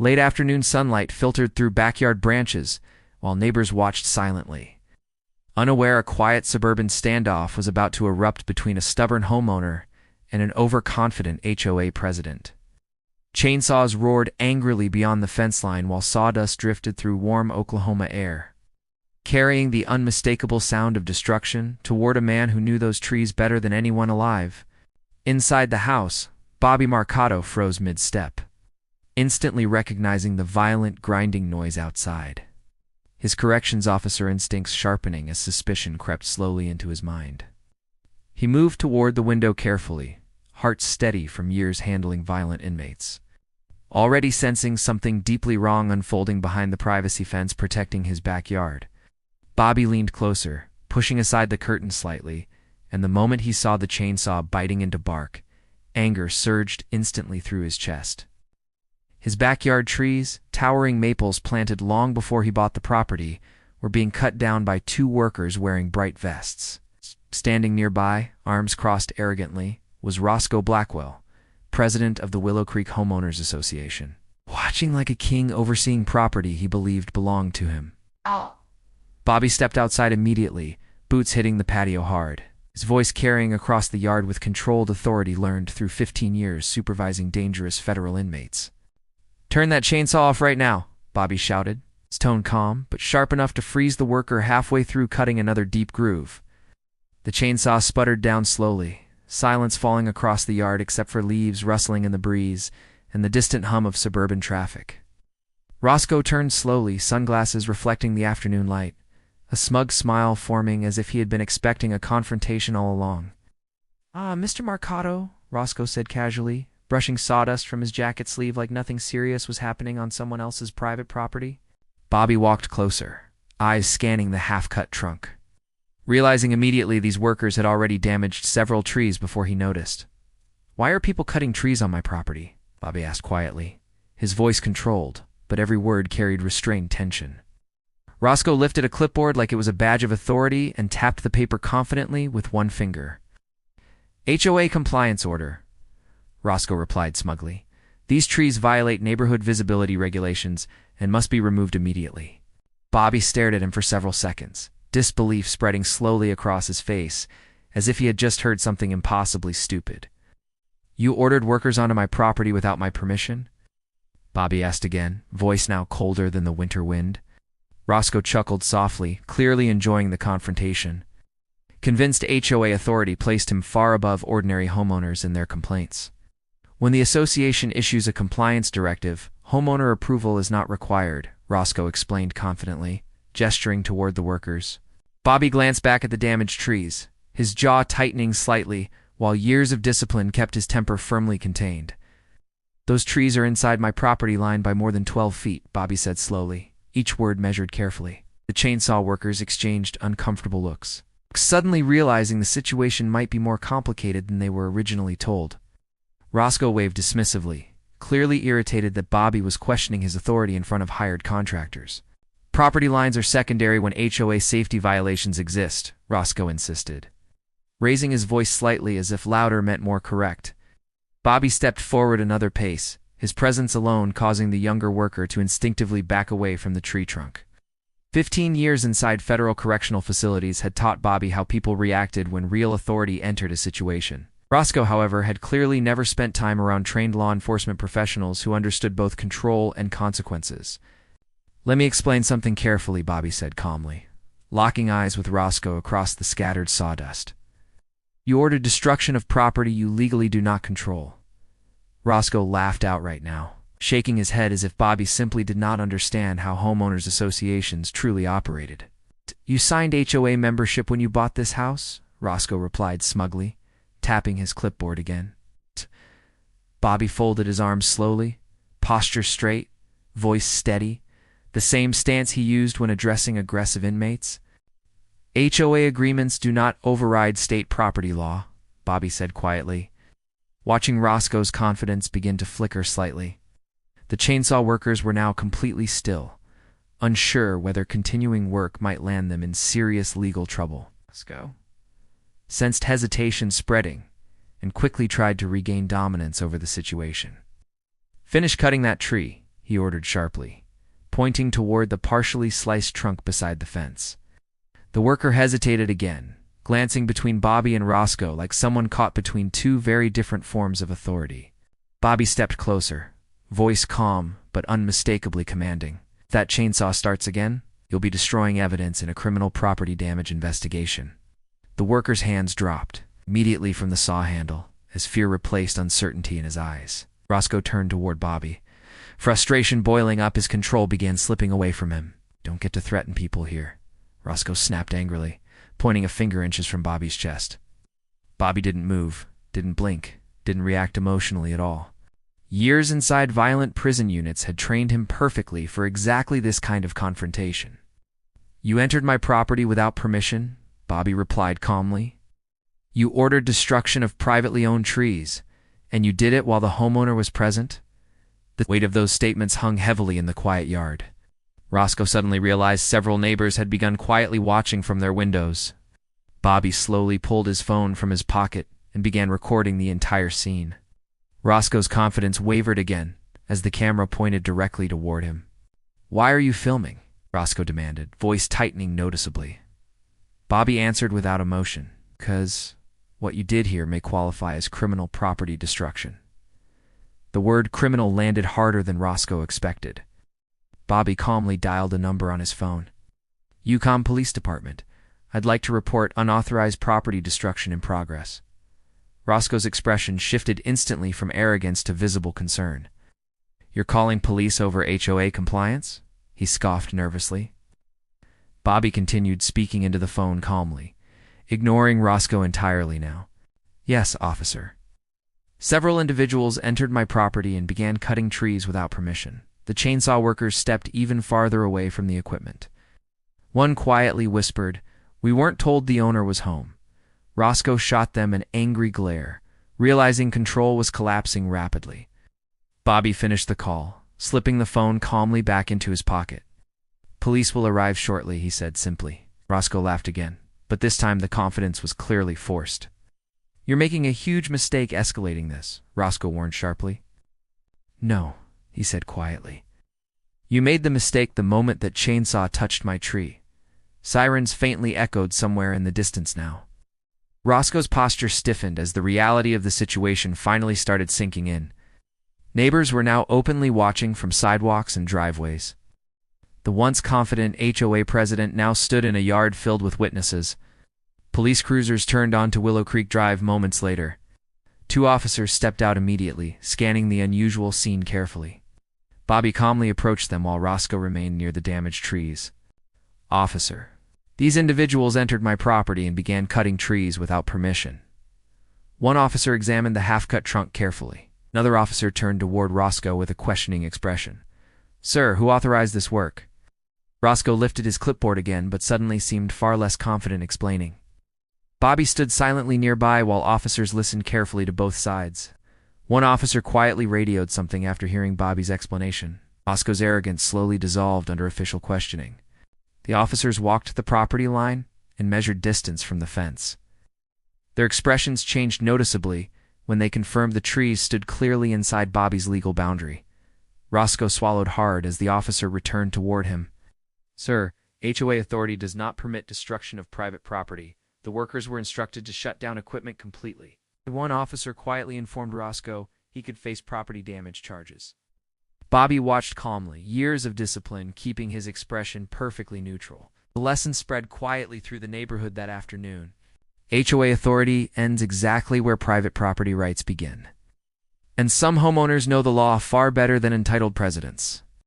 Late afternoon sunlight filtered through backyard branches, while neighbors watched silently. Unaware a quiet suburban standoff was about to erupt between a stubborn homeowner and an overconfident HOA president. Chainsaws roared angrily beyond the fence line while sawdust drifted through warm Oklahoma air, carrying the unmistakable sound of destruction toward a man who knew those trees better than anyone alive. Inside the house, Bobby Marcato froze mid-step, instantly recognizing the violent grinding noise outside. His corrections officer instincts sharpening as suspicion crept slowly into his mind. He moved toward the window carefully, heart steady from years handling violent inmates. Already sensing something deeply wrong unfolding behind the privacy fence protecting his backyard, Bobby leaned closer, pushing aside the curtain slightly, and the moment he saw the chainsaw biting into bark, anger surged instantly through his chest. His backyard trees, towering maples planted long before he bought the property, were being cut down by two workers wearing bright vests. Standing nearby, arms crossed arrogantly, was Roscoe Blackwell, president of the Willow Creek Homeowners Association. Watching like a king overseeing property he believed belonged to him. Ow. Bobby stepped outside immediately, boots hitting the patio hard, his voice carrying across the yard with controlled authority learned through 15 years supervising dangerous federal inmates. "Turn that chainsaw off right now," Bobby shouted, his tone calm, but sharp enough to freeze the worker halfway through cutting another deep groove. The chainsaw sputtered down slowly, silence falling across the yard except for leaves rustling in the breeze and the distant hum of suburban traffic. Roscoe turned slowly, sunglasses reflecting the afternoon light, a smug smile forming as if he had been expecting a confrontation all along. "Mr. Marcato," Roscoe said casually, brushing sawdust from his jacket sleeve like nothing serious was happening on someone else's private property. Bobby walked closer, eyes scanning the half-cut trunk, realizing immediately these workers had already damaged several trees before he noticed. "Why are people cutting trees on my property?" Bobby asked quietly, his voice controlled, but every word carried restrained tension. Roscoe lifted a clipboard like it was a badge of authority and tapped the paper confidently with one finger. "HOA compliance order," Roscoe replied smugly. "These trees violate neighborhood visibility regulations and must be removed immediately." Bobby stared at him for several seconds, disbelief spreading slowly across his face, as if he had just heard something impossibly stupid. "You ordered workers onto my property without my permission?" Bobby asked again, voice now colder than the winter wind. Roscoe chuckled softly, clearly enjoying the confrontation. Convinced HOA authority placed him far above ordinary homeowners in their complaints. "When the association issues a compliance directive, homeowner approval is not required," Roscoe explained confidently, gesturing toward the workers. Bobby glanced back at the damaged trees, his jaw tightening slightly, while years of discipline kept his temper firmly contained. "Those trees are inside my property line by more than 12 feet, Bobby said slowly, each word measured carefully. The chainsaw workers exchanged uncomfortable looks, suddenly realizing the situation might be more complicated than they were originally told. Roscoe waved dismissively, clearly irritated that Bobby was questioning his authority in front of hired contractors. "Property lines are secondary when HOA safety violations exist," Roscoe insisted, raising his voice slightly as if louder meant more correct. Bobby stepped forward another pace, his presence alone causing the younger worker to instinctively back away from the tree trunk. 15 years inside federal correctional facilities had taught Bobby how people reacted when real authority entered a situation. Roscoe, however, had clearly never spent time around trained law enforcement professionals who understood both control and consequences. "Let me explain something carefully," Bobby said calmly, locking eyes with Roscoe across the scattered sawdust. "You ordered destruction of property you legally do not control." Roscoe laughed outright now, shaking his head as if Bobby simply did not understand how homeowners associations truly operated. "You signed HOA membership when you bought this house?" Roscoe replied smugly, tapping his clipboard again. Bobby folded his arms slowly, posture straight, voice steady, the same stance he used when addressing aggressive inmates. "HOA agreements do not override state property law," Bobby said quietly, watching Roscoe's confidence begin to flicker slightly. The chainsaw workers were now completely still, unsure whether continuing work might land them in serious legal trouble. Roscoe sensed hesitation spreading and quickly tried to regain dominance over the situation. "Finish cutting that tree," he ordered sharply, pointing toward the partially sliced trunk beside the fence. The worker hesitated again, glancing between Bobby and Roscoe like someone caught between two very different forms of authority. Bobby stepped closer, voice calm but unmistakably commanding. "If that chainsaw starts again, you'll be destroying evidence in a criminal property damage investigation." The worker's hands dropped, immediately from the saw handle, as fear replaced uncertainty in his eyes. Roscoe turned toward Bobby. Frustration boiling up, his control began slipping away from him. "Don't get to threaten people here," Roscoe snapped angrily, pointing a finger inches from Bobby's chest. Bobby didn't move, didn't blink, didn't react emotionally at all. Years inside violent prison units had trained him perfectly for exactly this kind of confrontation. "You entered my property without permission," Bobby replied calmly. "You ordered destruction of privately owned trees, and you did it while the homeowner was present." The weight of those statements hung heavily in the quiet yard. Roscoe suddenly realized several neighbors had begun quietly watching from their windows. Bobby slowly pulled his phone from his pocket and began recording the entire scene. Roscoe's confidence wavered again as the camera pointed directly toward him. "Why are you filming?" Roscoe demanded, voice tightening noticeably. Bobby answered without emotion, "'Cause what you did here may qualify as criminal property destruction." The word criminal landed harder than Roscoe expected. Bobby calmly dialed a number on his phone. "Yukon Police Department. I'd like to report unauthorized property destruction in progress." Roscoe's expression shifted instantly from arrogance to visible concern. "You're calling police over HOA compliance?" he scoffed nervously. Bobby continued speaking into the phone calmly, ignoring Roscoe entirely now. "Yes, officer. Several individuals entered my property and began cutting trees without permission. The chainsaw workers stepped even farther away from the equipment. One quietly whispered, 'We weren't told the owner was home.' Roscoe shot them an angry glare, realizing control was collapsing rapidly. Bobby finished the call, slipping the phone calmly back into his pocket. "Police will arrive shortly," he said simply. Roscoe laughed again, but this time the confidence was clearly forced. "You're making a huge mistake escalating this," Roscoe warned sharply. "No," he said quietly. "You made the mistake the moment that chainsaw touched my tree." Sirens faintly echoed somewhere in the distance now. Roscoe's posture stiffened as the reality of the situation finally started sinking in. Neighbors were now openly watching from sidewalks and driveways. The once confident HOA president now stood in a yard filled with witnesses. Police cruisers turned onto Willow Creek Drive moments later. Two officers stepped out immediately, scanning the unusual scene carefully. Bobby calmly approached them while Roscoe remained near the damaged trees. "Officer, these individuals entered my property and began cutting trees without permission." One officer examined the half-cut trunk carefully. Another officer turned toward Roscoe with a questioning expression. "Sir, who authorized this work?" Roscoe lifted his clipboard again, but suddenly seemed far less confident explaining. Bobby stood silently nearby while officers listened carefully to both sides. One officer quietly radioed something after hearing Bobby's explanation. Roscoe's arrogance slowly dissolved under official questioning. The officers walked the property line and measured distance from the fence. Their expressions changed noticeably when they confirmed the trees stood clearly inside Bobby's legal boundary. Roscoe swallowed hard as the officer returned toward him. "Sir, HOA authority does not permit destruction of private property. The workers were instructed to shut down equipment completely." One officer quietly informed Roscoe he could face property damage charges. Bobby watched calmly, years of discipline keeping his expression perfectly neutral. The lesson spread quietly through the neighborhood that afternoon. HOA authority ends exactly where private property rights begin. And some homeowners know the law far better than entitled presidents.